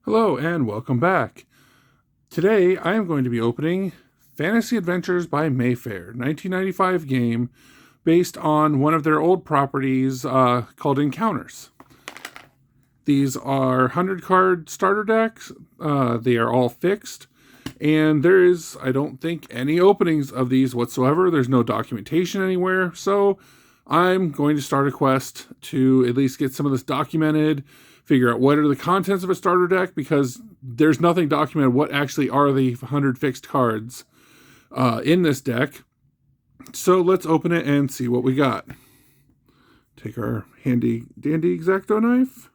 Hello and welcome back. Today I am going to be opening Fantasy Adventures by Mayfair, 1995 game based on one of their old properties called Encounters. These are 100 card starter decks. They are all fixed, and there is, I don't think, any openings of these whatsoever. There's no documentation anywhere, so I'm going to start a quest to at least get some of this documented, figure out what are the contents of a starter deck, because there's nothing documented what actually are the 100 fixed cards in this deck. So let's open it and see what we got. Take our handy dandy X-Acto knife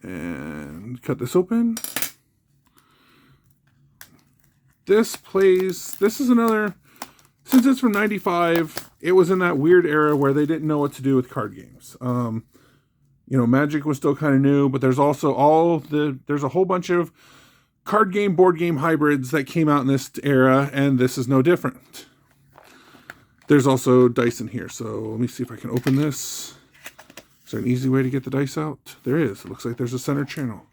and cut this open. This is another, since it's from 95, it was in that weird era where they didn't know what to do with card games. Magic was still kind of new, but there's also there's a whole bunch of card game, board game hybrids that came out in this era, and this is no different. There's also dice in here, so let me see if I can open this. Is there an easy way to get the dice out? There is. It looks like there's a center channel.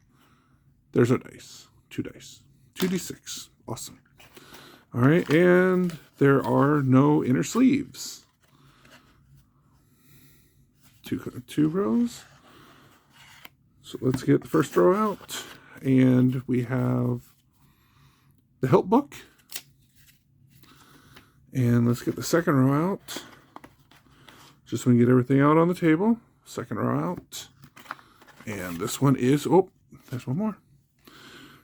There's our dice. 2 dice. 2d6. Awesome. All right, and there are no inner sleeves. Two rows. So let's get the first row out. And we have the help book. And let's get the second row out. Just so we can get everything out on the table. Second row out. And this one is, oh, there's one more.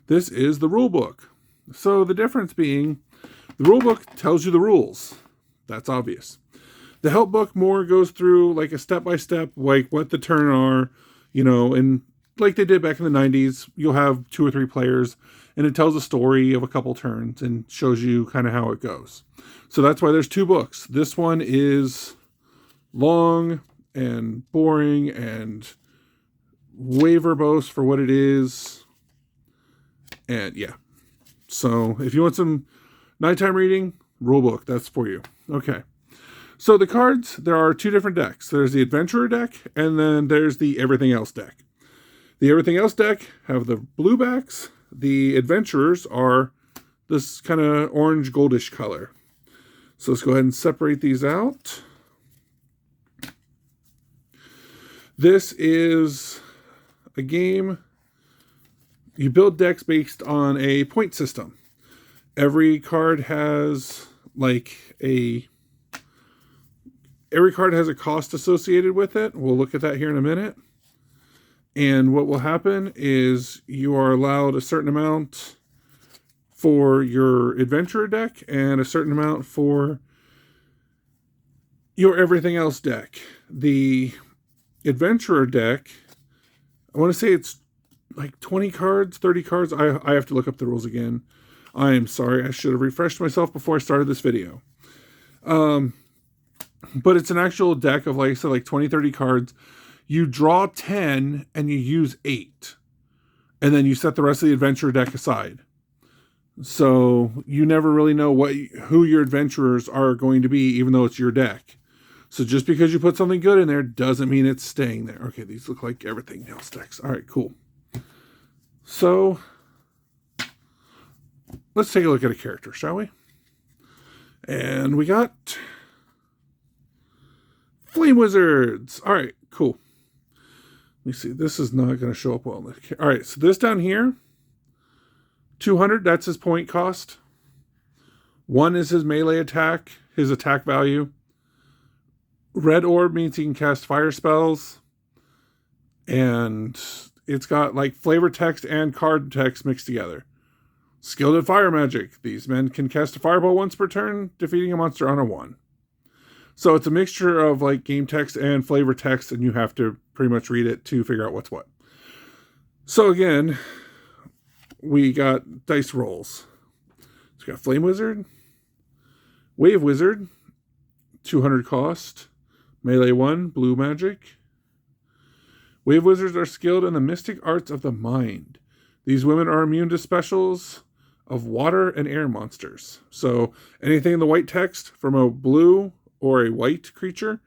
This is the rule book. So the difference being, the rule book tells you the rules. That's obvious. The help book more goes through like a step-by-step, like what the turn are, and like they did back in the 90s, you'll have 2 or 3 players, and it tells a story of a couple turns and shows you kind of how it goes. So that's why there's 2 books. This one is long and boring and way verbose for what it is. And yeah. So if you want some nighttime reading, rule book, that's for you. Okay. So the cards, there are 2 different decks. There's the Adventurer deck, and then there's the Everything Else deck. The Everything Else deck have the blue backs. The Adventurers are this kind of orange goldish color. So let's go ahead and separate these out. This is a game. You build decks based on a point system. Every card has every card has a cost associated with it. We'll look at that here in a minute. And what will happen is you are allowed a certain amount for your Adventurer deck and a certain amount for your Everything Else deck. The Adventurer deck, I want to say it's like 20 cards, 30 cards. I have to look up the rules again. I am sorry. I should have refreshed myself before I started this video. But it's an actual deck of, like I said, like 20, 30 cards. You draw 10 and you use 8. And then you set the rest of the Adventurer deck aside. So you never really know who your adventurers are going to be, even though it's your deck. So just because you put something good in there doesn't mean it's staying there. Okay, these look like Everything Else decks. All right, cool. So let's take a look at a character, shall we? And we got Flame Wizards. All right, cool. Let me see. This is not going to show up well. All right, so this down here, 200, that's his point cost. 1 is his melee attack, his attack value. Red orb means he can cast fire spells. And it's got like flavor text and card text mixed together. Skilled at fire magic. These men can cast a fireball once per turn, defeating a monster on a 1. So it's a mixture of like game text and flavor text, and you have to pretty much read it to figure out what's what. So again, we got dice rolls. So we got Flame Wizard, Wave Wizard, 200 cost, melee 1, blue magic. Wave Wizards are skilled in the mystic arts of the mind. These women are immune to specials of water and air monsters. So anything in the white text from a blue or a white creature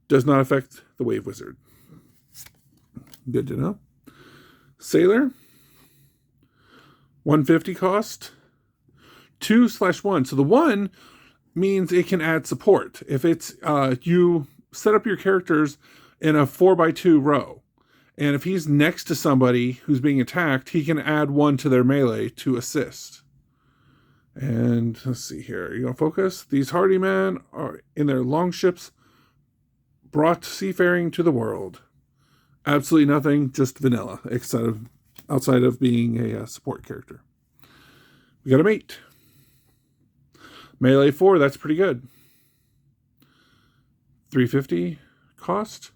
does not affect the Wave Wizard. Good to know. Sailor, 150 cost. 2/1. So the 1 means it can add support. If it's you set up your characters in a 4x2 row, and if he's next to somebody who's being attacked, he can add 1 to their melee to assist. And let's see here. You gonna focus? These hardy men are in their longships brought seafaring to the world. Absolutely nothing, just vanilla, outside of being a support character. We got a mate. Melee 4, that's pretty good. 350 cost.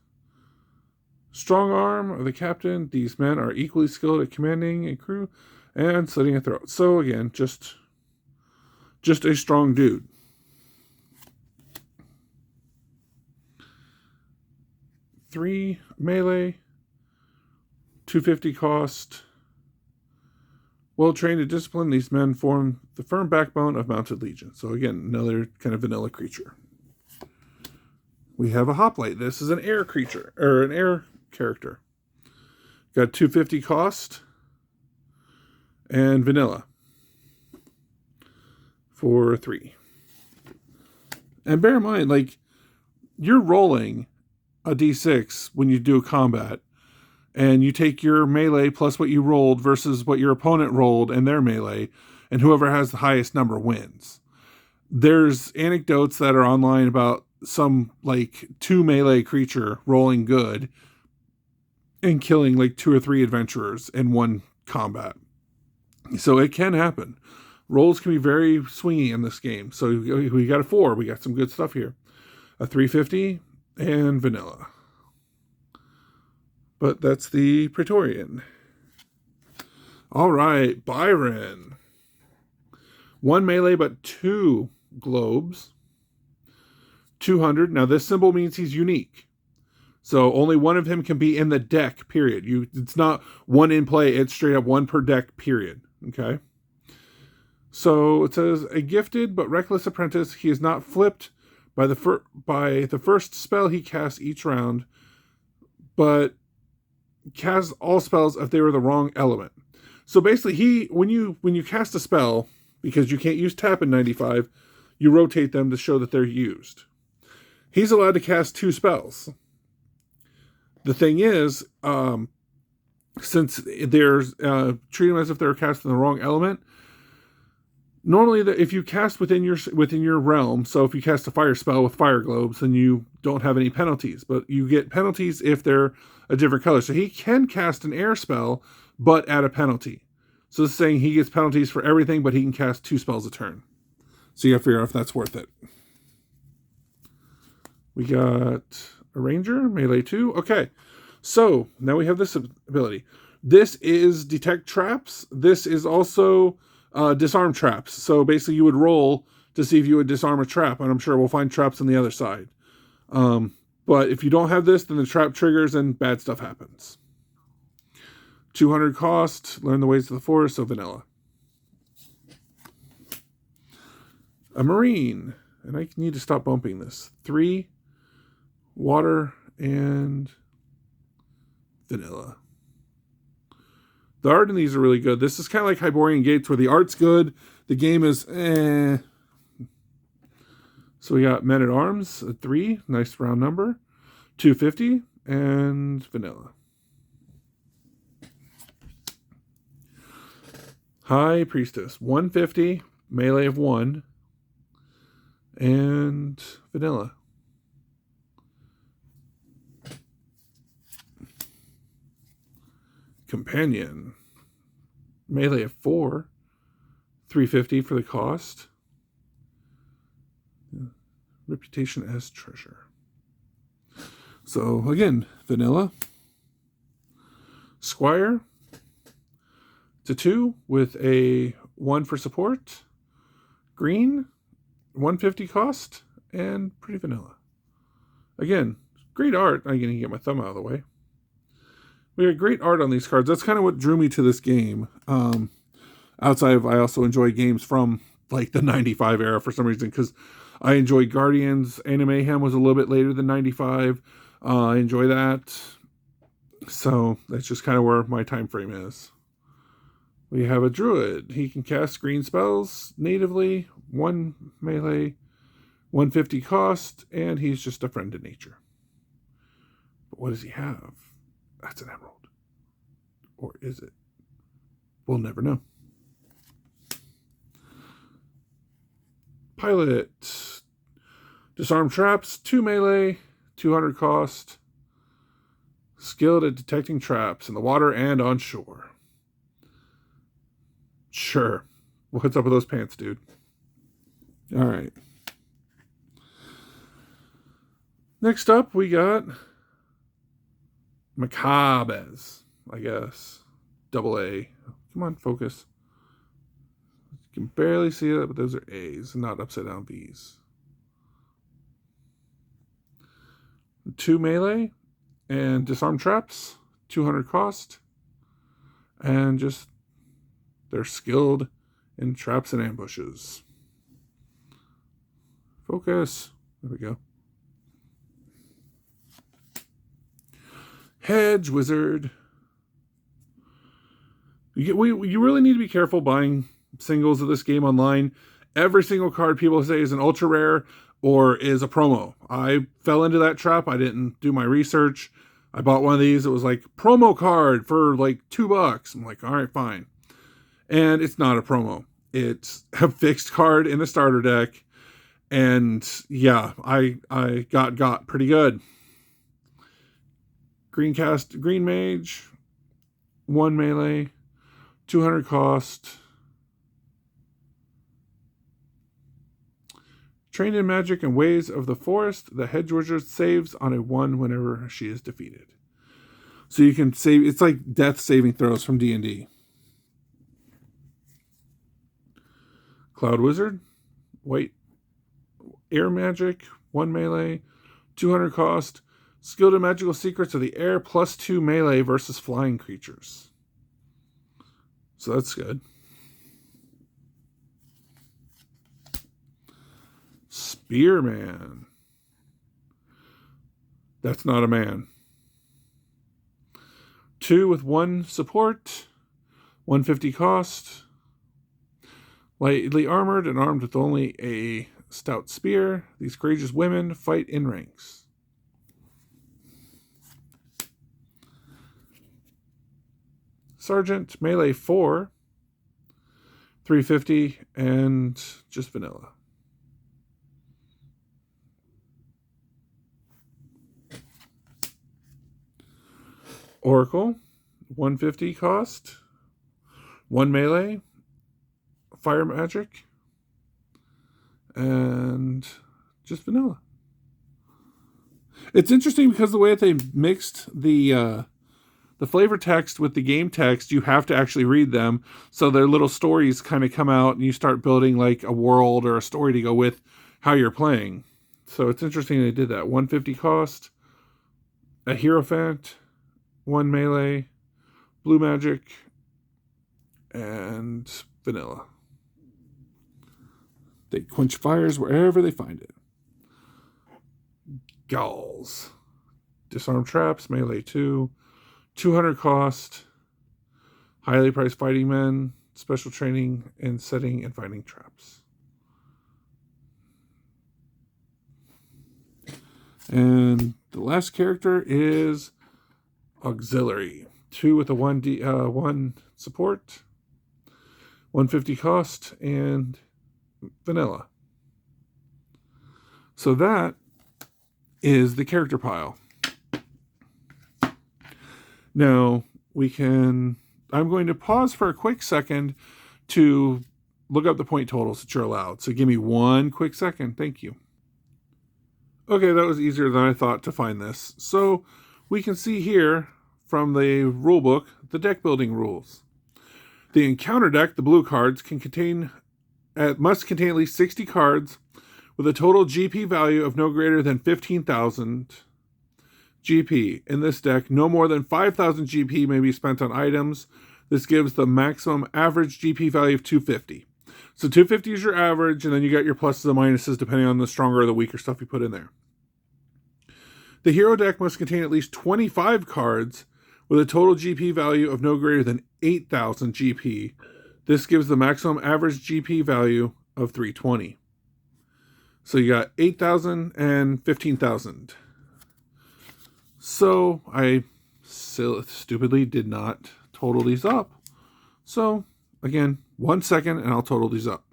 Strong arm of the captain. These men are equally skilled at commanding a crew and slitting a throat. So again, just a strong dude. Three melee, 250 cost. Well trained and disciplined, these men form the firm backbone of mounted legion. So again, another kind of vanilla creature. We have a hoplite. This is an air creature, or an air character. Got 250 cost and vanilla for 3. And bear in mind, like, you're rolling a d6 when you do combat, and you take your melee plus what you rolled versus what your opponent rolled and their melee, and whoever has the highest number wins. There's anecdotes that are online about some like 2 melee creature rolling good and killing like 2 or 3 adventurers in one combat. So it can happen. Rolls can be very swingy in this game. So we got a 4. We got some good stuff here. A 350 and vanilla. But that's the Praetorian. All right, Byron. 1 melee, but 2 globes. 200. Now, this symbol means he's unique. So only one of him can be in the deck, period. It's not 1 in play. It's straight up 1 per deck, period. Okay? So it says, a gifted but reckless apprentice. He is not flipped by the first spell he casts each round, but casts all spells if they were the wrong element. So basically, when you cast a spell, because you can't use tap in 95, you rotate them to show that they're used. He's allowed to cast 2 spells. The thing is, since there's treat them as if they're cast in the wrong element. Normally, if you cast within your realm, so if you cast a fire spell with fire globes, then you don't have any penalties. But you get penalties if they're a different color. So he can cast an air spell, but at a penalty. So this is saying he gets penalties for everything, but he can cast 2 spells a turn. So you got to figure out if that's worth it. We got a ranger, melee 2. Okay, so now we have this ability. This is detect traps. This is also disarm traps. So basically you would roll to see if you would disarm a trap, and I'm sure we'll find traps on the other side. But if you don't have this, then the trap triggers and bad stuff happens. 200 cost, learn the ways of the forest, so vanilla. A marine, and I need to stop bumping this. 3, water, and vanilla. The art in these are really good. This is kind of like Hyborian Gates, where the art's good, the game is eh. So we got Men at Arms, a 3, nice round number, 250, and vanilla. High Priestess, 150, melee of 1, and vanilla. Companion, melee of 4, 350 for the cost. Reputation as treasure. So again, vanilla. Squire to 2 with a 1 for support. Green, 150 cost, and pretty vanilla. Again, great art. I'm going to get my thumb out of the way. We had great art on these cards. That's kind of what drew me to this game. Outside of, I also enjoy games from like the 95 era for some reason, because I enjoy Guardians. Anime Mayhem was a little bit later than 95. I enjoy that. So that's just kind of where my time frame is We have a druid. He can cast green spells natively, 1 melee, 150 cost, and he's just a friend to nature. But what does he have? That's an emerald. Or is it? We'll never know. Pilot. Disarm traps, 2 melee, 200 cost. Skilled at detecting traps in the water and on shore. Sure. What's up with those pants, dude? All right. Next up, we got Macabres, I guess. Double A. Come on, focus. You can barely see it, but those are A's, not upside down B's. 2 melee and disarm traps, 200 cost, and just they're skilled in traps and ambushes. Focus. There we go. Hedge Wizard. You really need to be careful buying singles of this game online. Every single card people say is an ultra rare or is a promo. I fell into that trap. I didn't do my research. I bought one of these. It was like promo card for like $2. I'm like, all right, fine. And it's not a promo. It's a fixed card in the starter deck. And yeah, I got pretty good. Green Mage, 1 melee, 200 cost. Trained in magic and ways of the forest, the hedge wizard saves on a 1 whenever she is defeated. So you can save, it's like death saving throws from D&D. Cloud Wizard, white, air magic, 1 melee, 200 cost. Skilled in magical secrets of the air, +2 melee versus flying creatures. So that's good. Spearman. That's not a man. 2 with 1 support, 150 cost. Lightly armored and armed with only a stout spear. These courageous women fight in ranks. Sergeant, melee 4, 350, and just vanilla. Oracle, 150 cost, 1 melee, fire magic, and just vanilla. It's interesting because the way that they mixed the flavor text with the game text, you have to actually read them. So their little stories kind of come out and you start building like a world or a story to go with how you're playing. So it's interesting they did that. 150 cost, a Hierophant, 1 melee, blue magic, and vanilla. They quench fires wherever they find it. Gauls. Disarm traps, melee 2. 200 cost, highly priced fighting men, special training in setting and finding traps. And the last character is Auxiliary. 2 with a 1 support, 150 cost, and vanilla. So that is the character pile. Now, I'm going to pause for a quick second to look up the point totals that you're allowed. So give me 1 quick second. Thank you. Okay, that was easier than I thought to find this. So we can see here from the rule book, the deck building rules. The encounter deck, the blue cards, must contain at least 60 cards with a total GP value of no greater than 15,000 GP. In this deck, no more than 5,000 GP may be spent on items. This gives the maximum average GP value of 250. So 250 is your average, and then you got your pluses and minuses depending on the stronger or the weaker stuff you put in there. The hero deck must contain at least 25 cards with a total GP value of no greater than 8,000 GP. This gives the maximum average GP value of 320. So you got 8,000 and 15,000. So I stupidly did not total these up. So again, 1 second and I'll total these up.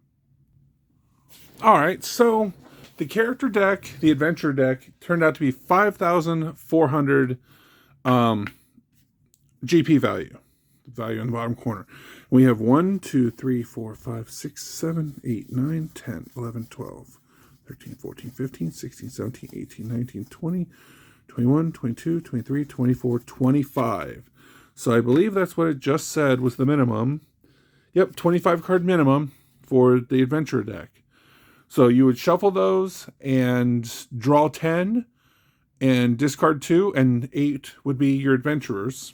All right, so the character deck, the adventure deck, turned out to be 5,400 GP value. The value in the bottom corner. We have 1, 2, 3, 4, 5, 6, 7, 8, 9, 10, 11, 12, 13, 14, 15, 16, 17, 18, 19, 20, 21, 22, 23, 24, 25. So I believe that's what it just said was the minimum. Yep, 25 card minimum for the adventure deck. So you would shuffle those and draw 10 and discard 2, and 8 would be your adventurers.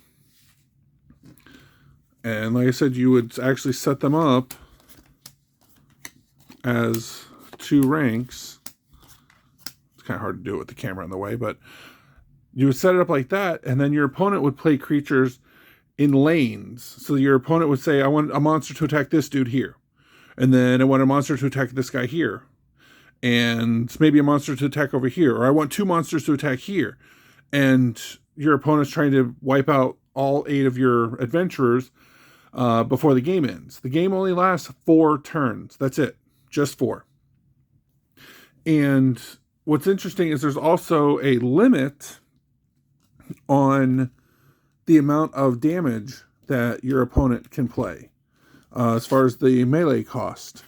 And like I said, you would actually set them up as 2 ranks. It's kind of hard to do it with the camera in the way, but you would set it up like that, and then your opponent would play creatures in lanes. So your opponent would say, I want a monster to attack this dude here. And then I want a monster to attack this guy here. And maybe a monster to attack over here. Or I want 2 monsters to attack here. And your opponent's trying to wipe out all 8 of your adventurers before the game ends. The game only lasts 4 turns. That's it. Just 4. And what's interesting is there's also a limit on the amount of damage that your opponent can play as far as the melee cost.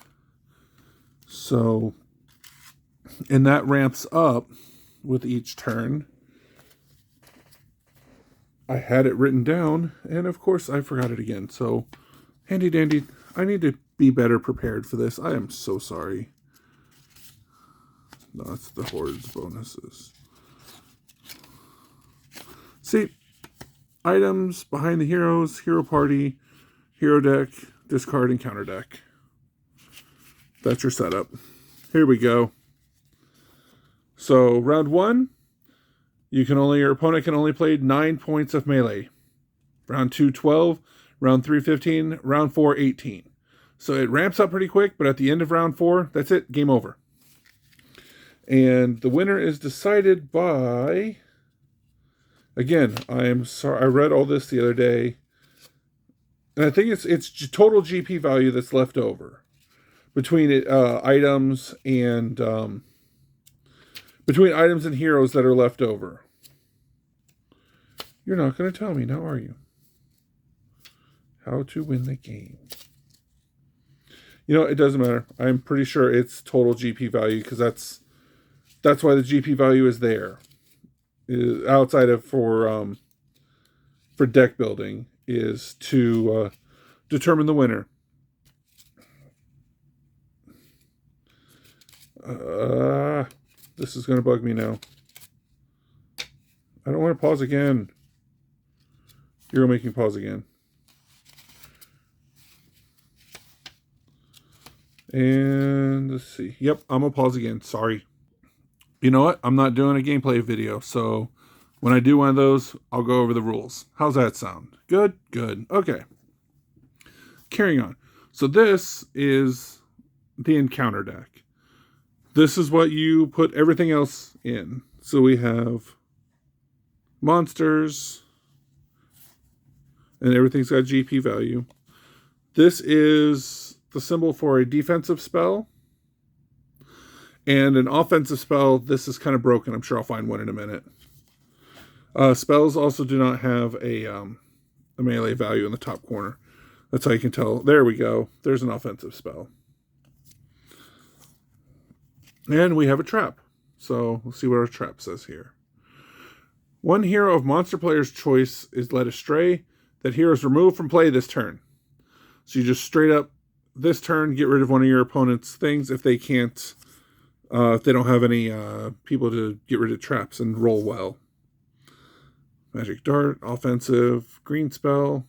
So, and that ramps up with each turn. I had it written down, and of course I forgot it again. So, handy dandy, I need to be better prepared for this. I am so sorry. No, that's the Hordes bonuses. See, items behind the heroes, hero party, hero deck, discard, and counter deck. That's your setup. Here we go. So round 1, your opponent can only play 9 points of melee. Round 2, 12. Round 3, 15. Round 4, 18. So it ramps up pretty quick, but at the end of round 4, that's it. Game over. And the winner is decided by... Again, I am sorry. I read all this the other day, and I think it's total GP value that's left over between items and heroes that are left over. You're not going to tell me now, are you? How to win the game? You know, it doesn't matter. I'm pretty sure it's total GP value because that's why the GP value is there. Outside of for deck building is to determine the winner. This is going to bug me now. I don't want to pause again. You're going to make me pause again. And let's see. Yep, I'm going to pause again. Sorry. You know what? I'm not doing a gameplay video, so when I do one of those, I'll go over the rules. How's that sound? Good? Good. Okay. Carrying on. So this is the encounter deck. This is what you put everything else in. So we have monsters, and everything's got GP value. This is the symbol for a defensive spell. And an offensive spell, this is kind of broken. I'm sure I'll find one in a minute. Spells also do not have a melee value in the top corner. That's how you can tell. There we go. There's an offensive spell. And we have a trap. So let's see what our trap says here. One hero of monster player's choice is led astray. That hero is removed from play this turn. So you just straight up this turn get rid of one of your opponent's things if they can't... if they don't have any people to get rid of traps and roll well. Magic Dart, offensive, green spell.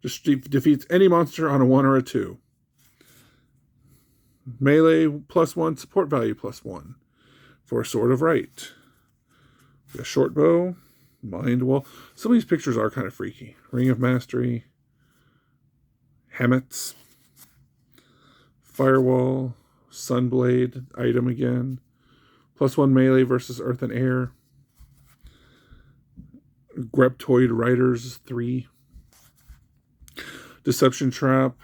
Just defeats any monster on a 1 or a 2. Melee +1, support value +1. For Sword of Right. A short bow. Mind. Well, some of these pictures are kind of freaky. Ring of Mastery. Hammets. Firewall. Sunblade. Item again. +1 melee versus Earth and Air. Greptoid Riders 3. Deception Trap.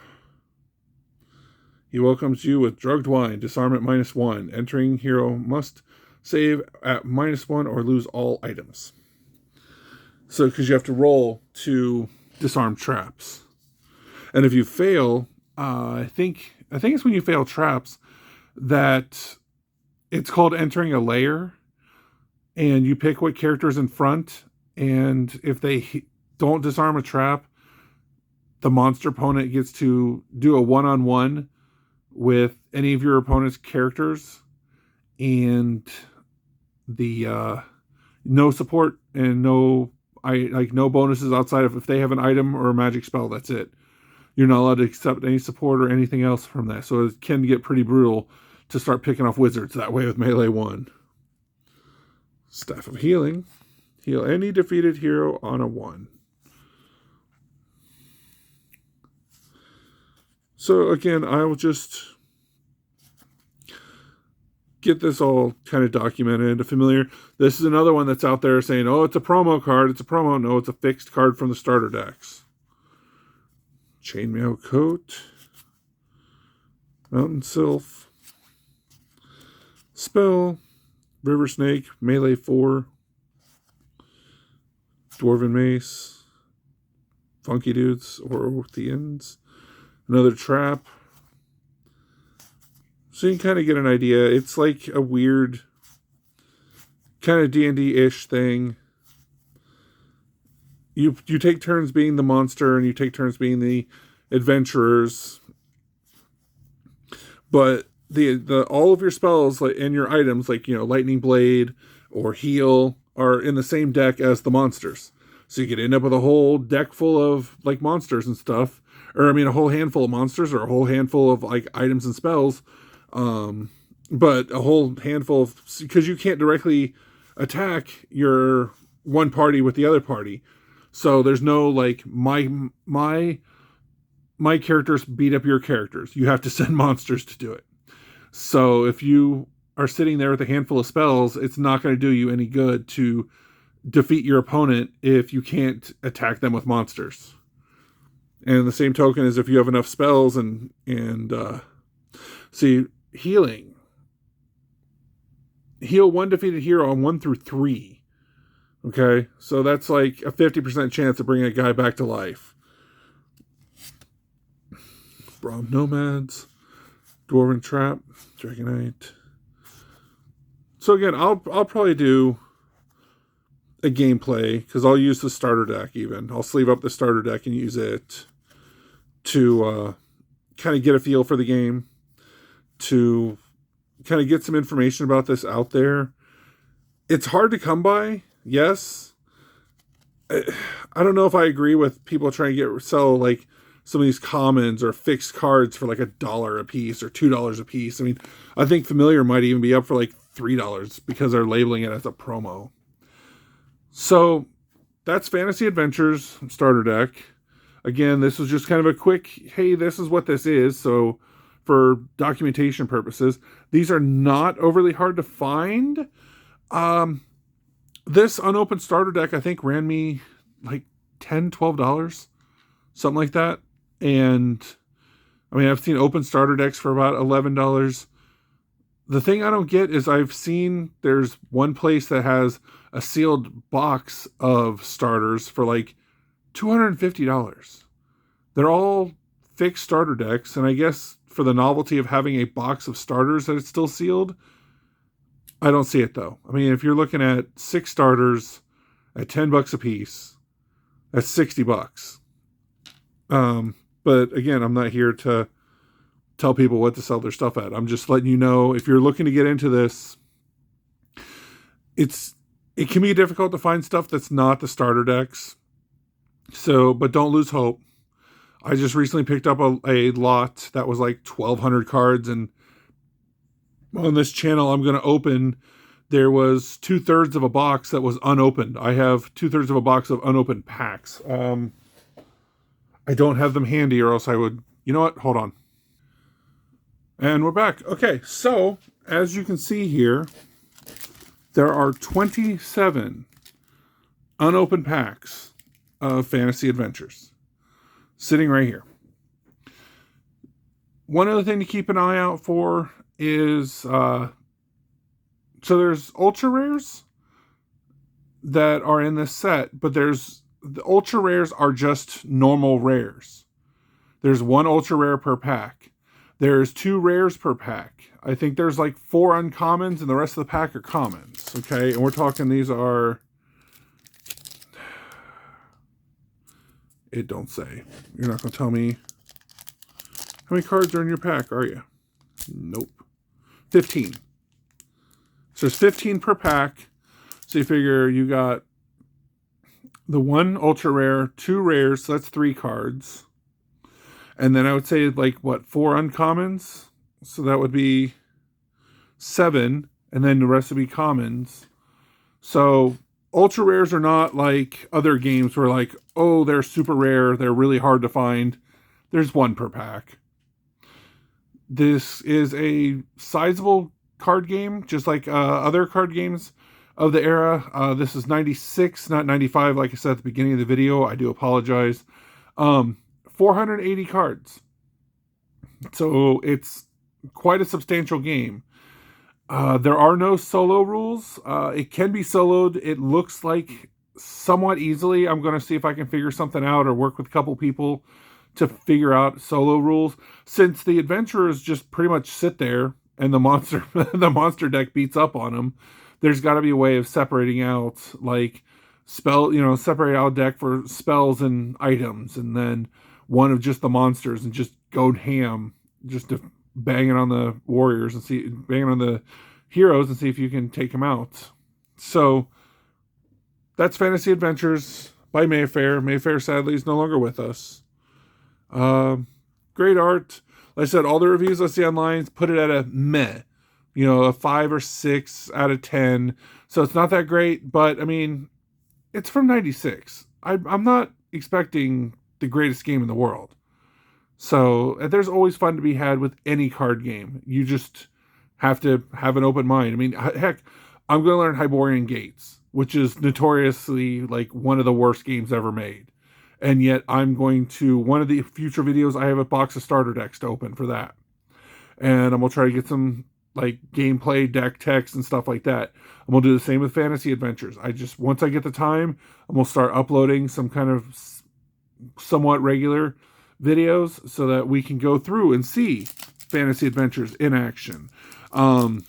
He welcomes you with drugged wine. Disarm at -1. Entering hero must save at -1 or lose all items. So, because you have to roll to disarm traps. And if you fail, I think it's when you fail traps that it's called entering a layer. And you pick what character's in front. And if they don't disarm a trap, the monster opponent gets to do a one-on-one with any of your opponent's characters, and the no support and no bonuses outside of if they have an item or a magic spell. That's it. You're not allowed to accept any support or anything else from that. So it can get pretty brutal to start picking off wizards that way with melee 1. Staff of Healing. Heal any defeated hero on a 1. So again, I will just get this all kind of documented, familiar. This is another one that's out there saying, oh, it's a promo card. It's a promo. No, it's a fixed card from the starter decks. Chainmail Coat. Mountain Sylph. Spell. River Snake. Melee 4. Dwarven Mace. Funky Dudes or Orthians. Another Trap. So you can kind of get an idea. It's like a weird kind of D&D-ish thing. You take turns being the monster and you take turns being the adventurers. But the all of your spells and your items, like, Lightning Blade or Heal, are in the same deck as the monsters. So you could end up with a whole deck full of monsters and stuff. Or a whole handful of monsters or a whole handful of items and spells. But a whole handful of, because you can't directly attack your one party with the other party. So there's no my characters beat up your characters. You have to send monsters to do it. So if you are sitting there with a handful of spells, it's not going to do you any good to defeat your opponent if you can't attack them with monsters. And the same token is if you have enough spells and see, healing. Heal one defeated hero on 1 through 3. Okay, so that's like a 50% chance of bringing a guy back to life. Braum Nomads, Dwarven Trap, Dragonite. So again, I'll probably do a gameplay because I'll use the starter deck. Even I'll sleeve up the starter deck and use it to kind of get a feel for the game, to kind of get some information about this out there. It's hard to come by, yes. I don't know if I agree with people trying to sell some of these commons or fixed cards for $1 a piece or $2 a piece. I think Familiar might even be up for $3 because they're labeling it as a promo. So that's Fantasy Adventures starter deck. Again, this was just kind of a quick, hey, this is what this is. So for documentation purposes, these are not overly hard to find. This unopened starter deck, I think, ran me $10, $12, something like that. And I've seen open starter decks for about $11. The thing I don't get is I've seen there's one place that has a sealed box of starters for $250. They're all fixed starter decks, and I guess for the novelty of having a box of starters that it's still sealed, I don't see it though. If you're looking at 6 starters at $10 a piece, that's $60. But again, I'm not here to tell people what to sell their stuff at. I'm just letting you know, if you're looking to get into this, it can be difficult to find stuff that's not the starter decks. So, but don't lose hope. I just recently picked up a lot that was 1,200 cards, and on this channel, I'm going to open there was 2/3 of a box that was unopened. I have 2/3 of a box of unopened packs. I don't have them handy, or else I would. You know what? Hold on. And we're back. Okay, so as you can see here, there are 27 unopened packs of Fantasy Adventures sitting right here. One other thing to keep an eye out for is, so there's ultra rares that are in this set, but the ultra rares are just normal rares. There's one ultra rare per pack. There's 2 rares per pack. I think there's like 4 uncommons and the rest of the pack are commons. Okay, and we're talking these are... It don't say. You're not going to tell me how many cards are in your pack, are you? Nope. 15. So there's 15 per pack. So you figure you got the 1 ultra rare, 2 rares, so that's 3 cards. And then I would say like, what, 4 uncommons? So that would be 7. And then the rest would be commons. So ultra rares are not like other games where like, oh, they're super rare, they're really hard to find. There's 1 per pack. This is a sizable card game, just like other card games of the era. This is 96, not 95, like I said at the beginning of the video. I do apologize. 480 cards. So it's quite a substantial game. There are no solo rules. It can be soloed. It looks like somewhat easily. I'm going to see if I can figure something out or work with a couple people to figure out solo rules. Since the adventurers just pretty much sit there and the monster deck beats up on them, there's got to be a way of separating out, like, separate out a deck for spells and items, and then one of just the monsters, and just go ham, just to bang it on the warriors and bang it on the heroes and see if you can take them out. So that's Fantasy Adventures by Mayfair. Mayfair sadly is no longer with us. Great art. Like I said, all the reviews I see online put it at a meh, a 5 or 6 out of 10. So it's not that great, but I mean, it's from 96. I'm not expecting the greatest game in the world. So there's always fun to be had with any card game. You just have to have an open mind. I mean, heck, I'm going to learn Hyborian Gates, which is notoriously like one of the worst games ever made. And yet one of the future videos, I have a box of starter decks to open for that. And I'm going to try to get some like gameplay, deck text, and stuff like that. I'm going to do the same with Fantasy Adventures. Once I get the time, I'm going to start uploading some kind of somewhat regular videos so that we can go through and see Fantasy Adventures in action. I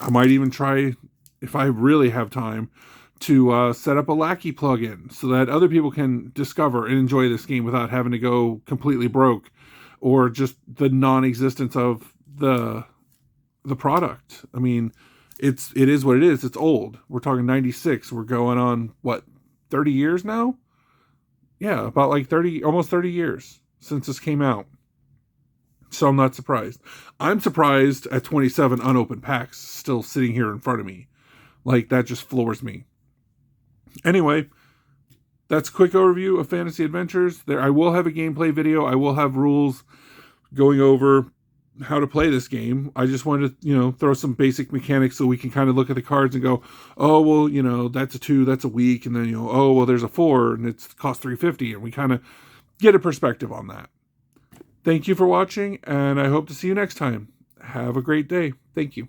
might even try, if I really have time, to set up a Lackey plugin so that other people can discover and enjoy this game without having to go completely broke, or just the non-existence of the product. I mean, it is what it is. It's old. We're talking 96. We're going on, what, 30 years now? Yeah, about like almost 30 years since this came out. So I'm not surprised. I'm surprised at 27 unopened packs still sitting here in front of me. Like, that just floors me. Anyway, that's a quick overview of Fantasy Adventures. I will have a gameplay video. I will have rules going over how to play this game. I just wanted to, throw some basic mechanics so we can kind of look at the cards and go, oh, well, that's a 2, that's a weak. And then, oh, well, there's a 4 and it's cost $3.50. And we kind of get a perspective on that. Thank you for watching, and I hope to see you next time. Have a great day. Thank you.